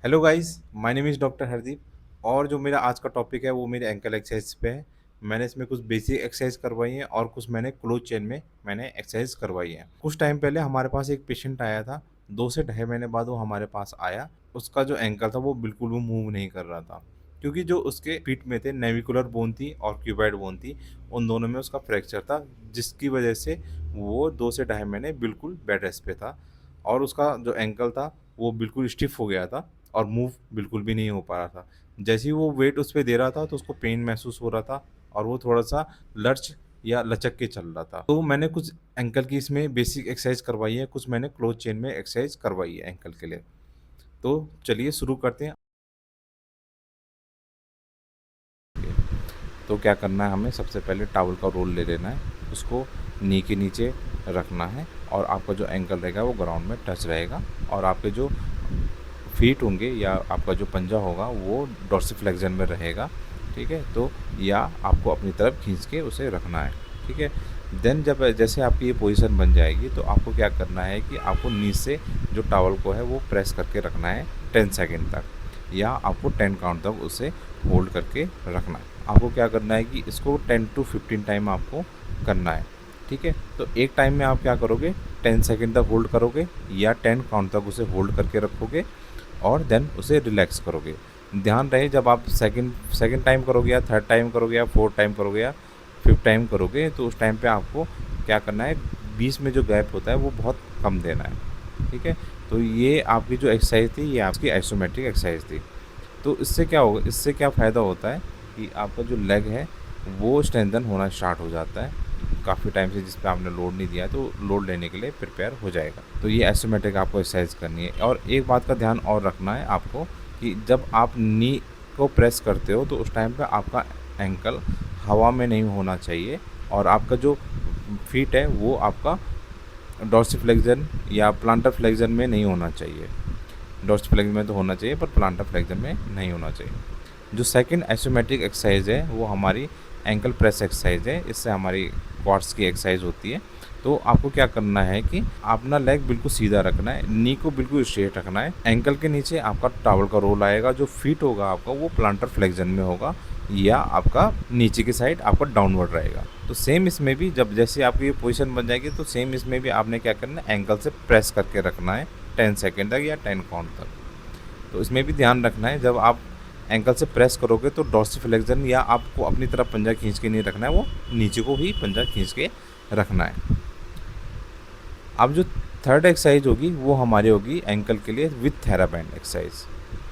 Hello guys, my name is doctor Hardeep. और जो मेरा आज का टॉपिक है वो मेरे एंकल एक्सरसाइज पे है। मैंने इसमें कुछ बेसिक एक्सरसाइज करवाई हैं और कुछ मैंने क्लोज चेन में मैंने एक्सरसाइज करवाई हैं। कुछ टाइम पहले हमारे पास एक पेशेंट आया था। 2 से ढाई महीने बाद वो हमारे पास आया। उसका जो एंकल था वो बिल्कुल भी मूव नहीं कर रहा था, क्योंकि जो उसके फीट में थे नेविकुलर बोन थी और क्यूबाइड बोन थी। उन दोनों में उसका फ्रैक्चर था, जिसकी वजह से वो 2 से ढाई महीने बिल्कुल बेड रेस्ट पे था। और उसका जो एंकल था वो बिल्कुल स्टिफ हो गया था और मूव बिल्कुल भी नहीं हो पा रहा था। जैसे ही वो वेट उस पे दे रहा था तो उसको पेन महसूस हो रहा था और वो थोड़ा-सा लर्च या लचक के चल रहा था। तो मैंने कुछ एंकल की इसमें बेसिक एक्सरसाइज करवाई है, कुछ मैंने क्लोज चेन में एक्सरसाइज करवाई है एंकल के लिए। तो चलिए शुरू करते हैं। तो क्या करना है, हमें सबसे पहले टॉवल का रोल ले लेना है, उसको नी के नीचे रखना है और आपका जो एंकल रहेगा वो ग्राउंड में टच रहेगा और आपके जो फीट होंगे या आपका जो पंजा होगा वो डॉर्सिफ्लेक्शन में रहेगा। ठीक है, तो या आपको अपनी तरफ खींच के उसे रखना है। ठीक है, देन जब जैसे आपकी ये पोजीशन बन जाएगी तो आपको क्या करना है कि आपको नीचे से जो टॉवल को है वो प्रेस करके रखना है 10 सेकेंड तक, या आपको 10 काउंट तक उसे होल्ड करके रखना है। आपको क्या करना है कि इसको 10 टू 15 टाइम आपको करना है। ठीक है, तो एक टाइम में आप क्या करोगे, 10 सेकेंड तक होल्ड करोगे या 10 काउंट तक उसे होल्ड करके रखोगे और देन उसे रिलैक्स करोगे। ध्यान रहे, जब आप सेकंड सेकंड टाइम करोगे या थर्ड टाइम करोगे या फोर्थ टाइम करोगे या फिफ्थ टाइम करोगे तो उस टाइम पे आपको क्या करना है, बीच में जो गैप होता है वो बहुत कम देना है। ठीक है, तो ये आपकी जो एक्सरसाइज थी ये आपकी आइसोमेट्रिक एक्सरसाइज थी। तो इससे क्या होगा, इससे क्या फ़ायदा होता है कि आपका जो लेग है वो स्ट्रेंथन होना स्टार्ट हो जाता है। काफ़ी टाइम से जिस पे आपने लोड नहीं दिया है तो लोड लेने के लिए प्रिपेयर हो जाएगा। तो ये आइसोमेट्रिक आपको एक्सरसाइज करनी है। और एक बात का ध्यान और रखना है आपको कि जब आप नी को प्रेस करते हो तो उस टाइम पे आपका एंकल हवा में नहीं होना चाहिए और आपका जो फीट है वो आपका डॉर्सिफ्लेक्शन या प्लांटर फ्लेक्शन में नहीं होना चाहिए। डॉर्सिफ्लेक्शन में तो होना चाहिए पर प्लांटर फ्लेक्शन में नहीं होना चाहिए। जो सेकंड आइसोमेट्रिक एक्सरसाइज है वो हमारी एंकल प्रेस एक्सरसाइज है। इससे हमारी क्वाड्स की एक्सरसाइज होती है। तो आपको क्या करना है कि अपना लेग बिल्कुल सीधा रखना है, नी को बिल्कुल स्ट्रेट रखना है। एंकल के नीचे आपका टॉवल का रोल आएगा, जो फीट होगा आपका वो प्लांटर फ्लेक्शन में होगा या आपका नीचे की साइड आपका डाउनवर्ड रहेगा। तो सेम इसमें भी जब जैसे आपकी ये पोजीशन बन जाएगी तो सेम इसमें भी आपने क्या करना है, एंकल से प्रेस करके रखना है 10 सेकेंड तक या 10 काउंट तक। तो इसमें भी ध्यान रखना है, जब आप एंकल से प्रेस करोगे तो डॉर्सिफ्लेक्शन या आपको अपनी तरफ पंजा खींच के नहीं रखना है, वो नीचे को ही पंजा खींच के रखना है। अब जो थर्ड एक्सरसाइज होगी वो हमारी होगी एंकल के लिए विथ थेराबैंड एक्सरसाइज।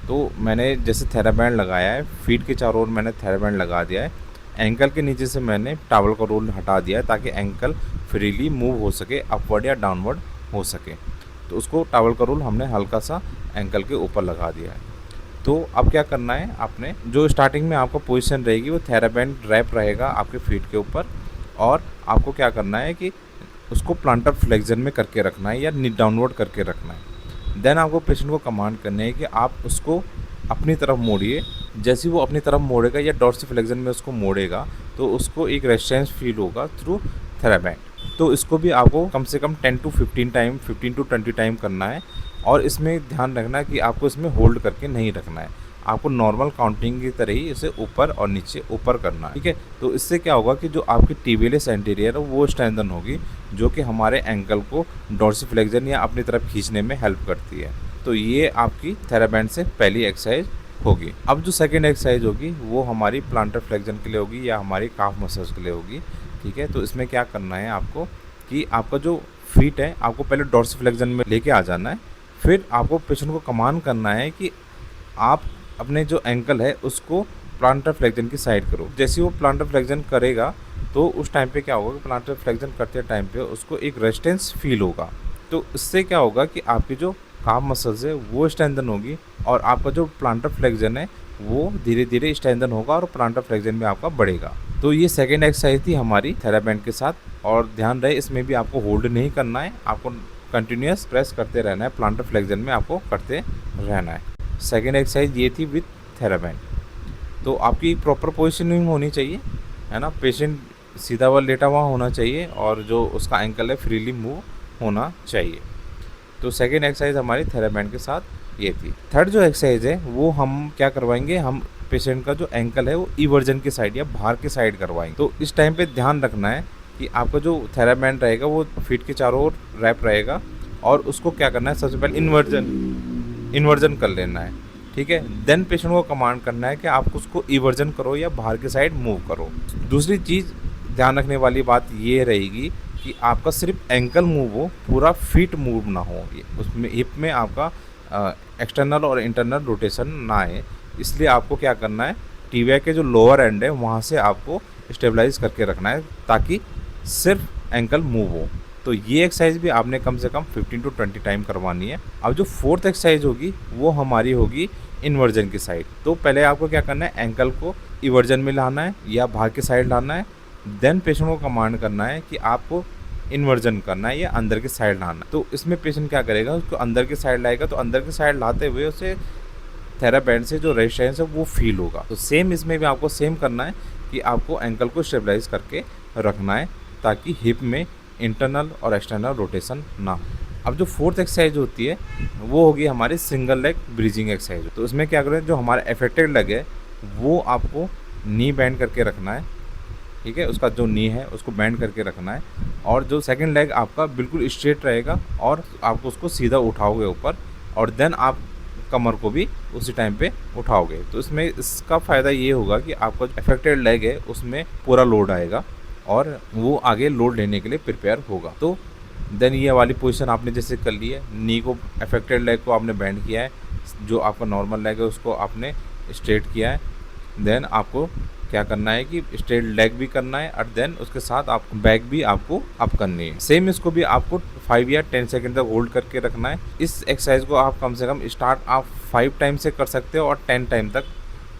तो मैंने जैसे थेराबैंड लगाया है, फीट के चारों ओर मैंने थेराबैंड लगा दिया है, एंकल के नीचे से मैंने टॉवल का रोल हटा दिया है ताकि एंकल फ्रीली मूव हो सके, अपवर्ड या डाउनवर्ड हो सके। तो उसको टॉवल का रोल हमने हल्का सा एंकल के ऊपर लगा दिया है। तो अब क्या करना है, आपने जो स्टार्टिंग में आपका पोजीशन रहेगी वो थेराबैंड रैप रहेगा आपके फीट के ऊपर और आपको क्या करना है कि उसको प्लांटर फ्लेक्शन में करके रखना है या डाउनवर्ड करके रखना है। देन आपको पेशेंट को कमांड करनी है कि आप उसको अपनी तरफ मोड़िए। जैसे ही वो अपनी तरफ मोड़ेगा या डॉर्सिफ्लेक्शन में उसको मोड़ेगा तो उसको एक रेजिस्टेंस फील होगा थ्रू थेराबैंड। तो इसको भी आपको कम से कम 10 टू 15 टाइम, 15 टू 20 टाइम करना है। और इसमें ध्यान रखना है कि आपको इसमें होल्ड करके नहीं रखना है, आपको नॉर्मल काउंटिंग की तरह ही इसे ऊपर और नीचे ऊपर करना है। ठीक है, तो इससे क्या होगा कि जो आपकी टिबियलिस एंटीरियर है वो स्ट्रेंथन होगी, जो कि हमारे एंकल को डॉर्सिफ्लेक्शन या अपनी तरफ खींचने में हेल्प करती है। तो ये आपकी थेराबैंड से पहली एक्सरसाइज होगी। अब जो सेकेंड एक्सरसाइज होगी वो हमारी प्लांटर फ्लेक्शन के लिए होगी या हमारी काफ मसल्स के लिए होगी। ठीक है, तो इसमें क्या करना है आपको कि आपका जो फीट है आपको पहले डॉर्सिफ्लेक्शन में लेके आ जाना है। फिर आपको पेशेंट को कमांड करना है कि आप अपने जो एंकल है उसको प्लांटर फ्लेक्शन की साइड करो। जैसे वो प्लांटर फ्लेक्शन करेगा तो उस टाइम पे क्या होगा कि प्लांटर फ्लेक्शन करते टाइम पे उसको एक रेजिस्टेंस फील होगा। तो इससे क्या होगा कि आपकी जो काम मसल्स है वो स्ट्रेंथन होगी और आपका जो प्लांटर फ्लेक्शन है वो धीरे धीरे स्ट्रेंथन होगा और प्लांटर फ्लेक्शन भी आपका बढ़ेगा। तो ये सेकेंड एक्सरसाइज थी हमारी थेराबैंड के साथ। और ध्यान रहे इसमें भी आपको होल्ड नहीं करना है, आपको कंटिन्यूस प्रेस करते रहना है, प्लांटर फ्लेक्शन में आपको करते रहना है। सेकेंड एक्सरसाइज ये थी विथ थेराबैंड। तो आपकी प्रॉपर पोजिशनिंग होनी चाहिए, है ना, पेशेंट सीधा हुआ लेटा हुआ होना चाहिए और जो उसका एंकल है फ्रीली मूव होना चाहिए। तो सेकेंड एक्सरसाइज हमारी थेराबैंड के साथ ये थी। थर्ड जो एक्सरसाइज है वो हम क्या करवाएंगे, हम पेशेंट का जो एंकल है वो इवर्जन की साइड या बाहर की साइड करवाएंगे। तो इस टाइम पे ध्यान रखना है कि आपका जो थेराबैंड रहेगा वो फीट के चारों ओर रैप रहेगा और उसको क्या करना है, सबसे पहले इन्वर्जन इन्वर्जन कर लेना है। ठीक है, देन पेशेंट को कमांड करना है कि आप उसको इवर्जन करो या बाहर की साइड मूव करो। दूसरी चीज़ ध्यान रखने वाली बात ये रहेगी कि आपका सिर्फ एंकल मूव हो, पूरा फीट मूव ना हो, उसमें हिप में आपका एक्सटर्नल और इंटरनल रोटेशन ना आए। इसलिए आपको क्या करना है, टीबिया के जो लोअर एंड है वहाँ से आपको स्टेबलाइज करके रखना है ताकि सिर्फ एंकल मूव हो। तो ये एक्सरसाइज भी आपने कम से कम 15 to 20 टाइम करवानी है। अब जो फोर्थ एक्सरसाइज होगी वो हमारी होगी इन्वर्जन की साइड। तो पहले आपको क्या करना है, एंकल को इवर्जन में लाना है या बाहर की साइड लाना है। देन पेशेंट को कमांड करना है कि आपको इन्वर्जन करना है या अंदर की साइड लाना है। तो इसमें पेशेंट क्या करेगा, उसको अंदर की साइड लाएगा, तो अंदर की साइड लाते हुए उसे थेराबैंड से जो रेजिस्टेंस है वो फील होगा। तो सेम इसमें भी आपको सेम करना है कि आपको एंकल को स्टेबलाइज करके रखना है ताकि हिप में इंटरनल और एक्सटर्नल रोटेशन ना हो। अब जो फोर्थ एक्सरसाइज होती है वो होगी हमारी सिंगल लेग ब्रीजिंग एक्सरसाइज। तो इसमें क्या करें, जो हमारा अफेक्टेड लेग है वो आपको नी बैंड करके रखना है। ठीक है, उसका जो नी है उसको बैंड करके रखना है और जो सेकंड लेग आपका बिल्कुल स्ट्रेट रहेगा और आपको उसको सीधा उठाओगे ऊपर और देन आप कमर को भी उसी टाइम पे उठाओगे। तो इसमें इसका फ़ायदा ये होगा कि आपका जो अफेक्टेड लेग है उसमें पूरा लोड आएगा और वो आगे लोड लेने के लिए प्रिपेयर होगा। तो देन ये वाली पोजीशन आपने जैसे कर ली है, नी को अफेक्टेड लेग को आपने बैंड किया है, जो आपका नॉर्मल लेग है उसको आपने स्ट्रेट किया है। देन आपको क्या करना है कि स्ट्रेट लेग भी करना है और देन उसके साथ आप बैक भी आपको अप करनी है। सेम इसको भी आपको 5 या 10 सेकंड तक होल्ड करके रखना है। इस एक्सरसाइज को आप कम से कम स्टार्ट आप 5 टाइम से कर सकते हो और 10 टाइम तक,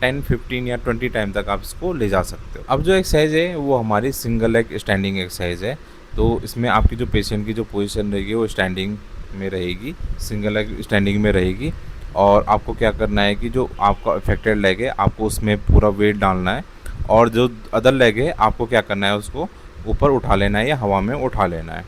10, 15 या 20 टाइम तक आप इसको ले जा सकते हो। अब जो एक्सरसाइज है वो हमारी सिंगल लेग स्टैंडिंग एक्सरसाइज है। तो इसमें आपकी जो पेशेंट की जो पोजीशन रहेगी वो स्टैंडिंग में रहेगी, सिंगल लेग स्टैंडिंग में रहेगी। और आपको क्या करना है कि जो आपका अफेक्टेड लेग है आपको उसमें पूरा वेट डालना है और जो अदर लेग है आपको क्या करना है, उसको ऊपर उठा लेना है या हवा में उठा लेना है।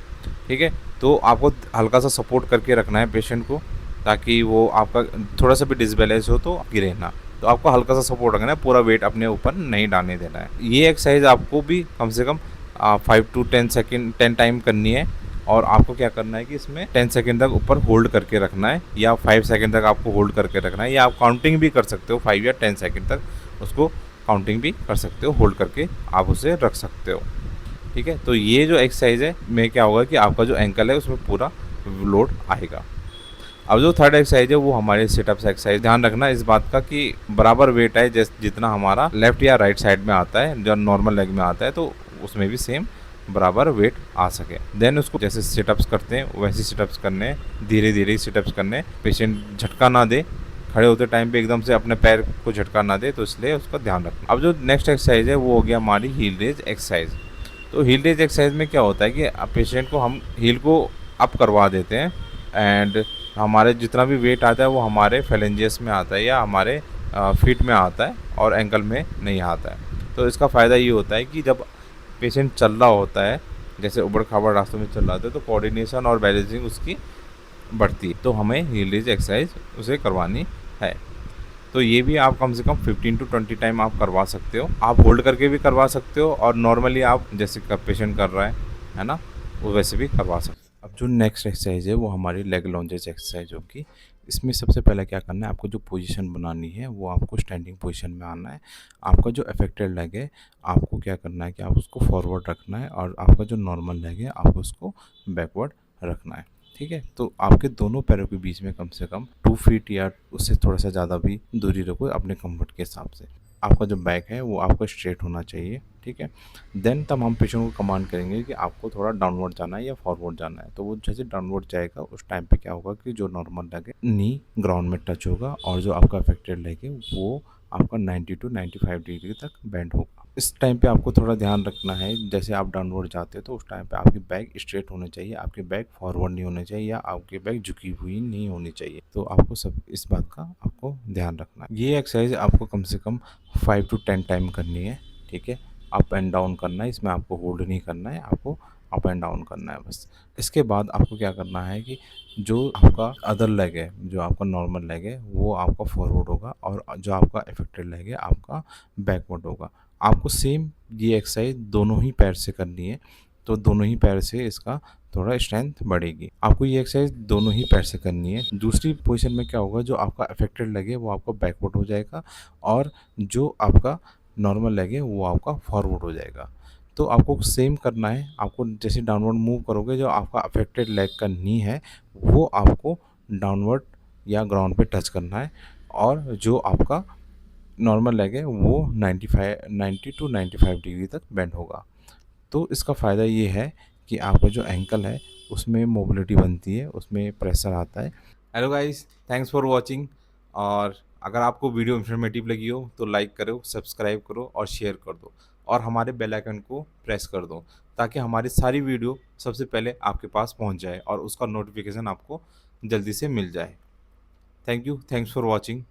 ठीक है, तो आपको हल्का सा सपोर्ट करके रखना है पेशेंट को ताकि वो आपका थोड़ा सा भी डिसबैलेंस हो तो गिरे ना। तो आपको हल्का सा सपोर्ट रखना है, पूरा वेट अपने ऊपर नहीं डालने देना है। ये एक्सरसाइज आपको भी कम से कम 5 to 10 सेकेंड 10 टाइम करनी है और आपको क्या करना है कि इसमें 10 सेकेंड तक ऊपर होल्ड करके रखना है या 5 सेकेंड तक आपको होल्ड करके रखना है या आप काउंटिंग भी कर सकते हो, 5 या 10 सेकेंड तक उसको काउंटिंग भी कर सकते हो, होल्ड करके आप उसे रख सकते हो। ठीक है, तो ये जो एक्सरसाइज है में क्या होगा कि आपका जो एंकल है उसमें पूरा लोड आएगा। अब जो थर्ड एक्सरसाइज है वो हमारे सिटअप्स एक्सरसाइज। ध्यान रखना इस बात का कि बराबर वेट है जैसे जितना हमारा लेफ्ट या राइट साइड में आता है, जो नॉर्मल लेग में आता है, तो उसमें भी सेम बराबर वेट आ सके। देन उसको जैसे सिटअप्स करते हैं वैसे सिटअप्स करने, धीरे धीरे सिटअप्स करने, पेशेंट झटका ना दे, खड़े होते टाइम पे एकदम से अपने पैर को झटका ना दे, तो इसलिए उसका ध्यान रखना। अब जो नेक्स्ट एक्सरसाइज है वो हो गया हमारी हील रेज एक्सरसाइज। तो हील रेज एक्सरसाइज में क्या होता है कि पेशेंट को हम हील को अप करवा देते हैं एंड हमारे जितना भी वेट आता है वो हमारे फेलेंजियस में आता है या हमारे फीट में आता है और एंकल में नहीं आता है। तो इसका फ़ायदा ये होता है कि जब पेशेंट चल रहा होता है, जैसे उबड़ खाबड़ रास्तों में चल रहा होता है, तो कोऑर्डिनेशन और बैलेंसिंग उसकी बढ़ती है। तो हमें हील रेज एक्सरसाइज उसे करवानी है। तो ये भी आप कम से कम 15 to 20 टाइम आप करवा सकते हो। आप होल्ड करके भी करवा सकते हो और नॉर्मली आप जैसे पेशेंट कर रहा है ना, वो वैसे भी करवा सकते हो। अब जो नेक्स्ट एक्सरसाइज है वो हमारी लेग लॉन्जेस एक्सरसाइज होगी। इसमें सबसे पहले क्या करना है, आपको जो पोजीशन बनानी है वो आपको स्टैंडिंग पोजीशन में आना है। आपका जो अफेक्टेड लेग है आपको क्या करना है कि आप उसको फॉरवर्ड रखना है और आपका जो नॉर्मल लेग है आपको उसको बैकवर्ड रखना है। ठीक है, तो आपके दोनों पैरों के बीच में कम से कम 2 फीट या उससे थोड़ा सा ज़्यादा भी दूरी रखो अपने कंफर्ट के हिसाब से। आपका जो बैक है वो आपका स्ट्रेट होना चाहिए। ठीक है, देन तब हम पेशेंट को कमांड करेंगे कि आपको थोड़ा डाउनवर्ड जाना है या फॉरवर्ड जाना है। तो वो जैसे डाउनवर्ड जाएगा उस टाइम पे क्या होगा कि जो नॉर्मल लेग है नी ग्राउंड में टच होगा और जो आपका अफेक्टेड लेग है वो आपका 90 to 95 डिग्री तक बेंड होगा। इस टाइम पे आपको थोड़ा ध्यान रखना है, जैसे आप डाउनवर्ड जाते हो तो उस टाइम पे आपकी बैक स्ट्रेट होनी चाहिए, आपकी बैक फॉरवर्ड नहीं होनी चाहिए या आपकी बैक झुकी हुई नहीं होनी चाहिए। तो आपको सब इस बात का आपको ध्यान रखना है। ये एक्सरसाइज आपको कम से कम 5 to 10 टाइम करनी है। ठीक है, अप एंड डाउन करना है, इसमें आपको होल्ड नहीं करना है, आपको अप एंड डाउन करना है बस। इसके बाद आपको क्या करना है कि जो आपका अदर लेग है, जो आपका नॉर्मल लेग है, वो आपका फॉरवर्ड होगा और जो आपका अफेक्टेड लेग है आपका बैकवर्ड होगा। आपको सेम ये एक्सरसाइज दोनों ही पैर से करनी है, तो दोनों ही पैर से इसका थोड़ा स्ट्रेंथ बढ़ेगी। आपको ये एक्सरसाइज दोनों ही पैर से करनी है। दूसरी पोजीशन में क्या होगा, जो आपका अफेक्टेड लेग है वो आपका बैकवर्ड हो जाएगा और जो आपका नॉर्मल लेग है वो आपका फॉरवर्ड हो जाएगा। तो आपको सेम करना है। आपको जैसे डाउनवर्ड मूव करोगे, जो आपका अफेक्टेड लेग का नी है वो आपको डाउनवर्ड या ग्राउंड पे टच करना है और जो आपका नॉर्मल लेग है वो 90 टू 95 डिग्री तक बेंड होगा। तो इसका फ़ायदा ये है कि आपका जो एंकल है उसमें मोबिलिटी बनती है, उसमें प्रेशर आता है। Hello guys, thanks for watching. और अगर आपको वीडियो इन्फॉर्मेटिव लगी हो तो लाइक करो, सब्सक्राइब करो और शेयर कर दो और हमारे बेल आइकन को प्रेस कर दो ताकि हमारी सारी वीडियो सबसे पहले आपके पास पहुंच जाए और उसका नोटिफिकेशन आपको जल्दी से मिल जाए। Thank you, thanks for watching.